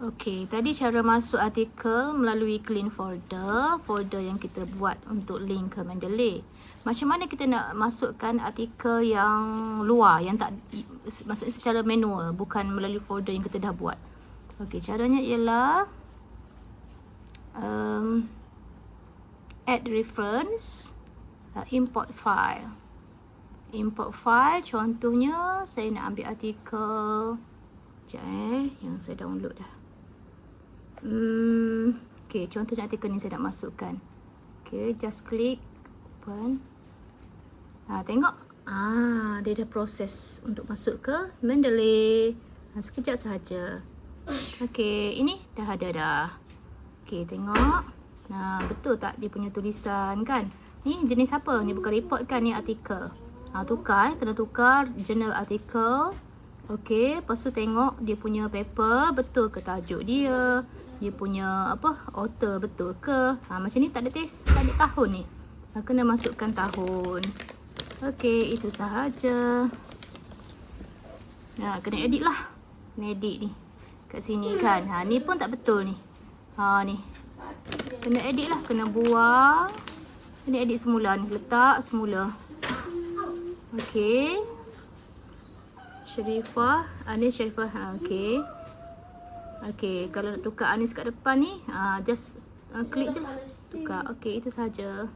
Okey, tadi cara masuk artikel melalui clean folder, folder yang kita buat untuk link ke Mendeley. Macam mana kita nak masukkan artikel yang luar, yang tak, maksudnya secara manual, bukan melalui folder yang kita dah buat. Okey, caranya ialah add reference, import file. Import file, contohnya saya nak ambil artikel, sekejap yang saya download dah. Okay, contohnya artikel ni saya nak masukkan. Okay, just click open. Tengok. Dia dah proses untuk masuk ke Mendeley. Sekejap sahaja. Okay, ini dah ada dah. Okay, tengok. Betul tak dia punya tulisan kan? Ni jenis apa? Ni bukan report kan, ni artikel. Tukar, kena tukar journal artikel. Okay, lepas tu tengok dia punya paper betul ke tajuk dia. Dia punya author betul ke. Macam ni tak ada tak ada tahun ni. Kena masukkan tahun. Okay, itu sahaja. Kena edit lah. Kena edit ni. Kat sini kan. Ni pun tak betul ni. Ni. Kena edit lah. Kena buang. Kena edit semula ni. Letak semula. Okay. Sharifah. Ni Sharifah. Okay. Okay. Kalau nak tukar Anis kat depan ni. Just klik je lah. Tukar. Okay. Itu sahaja.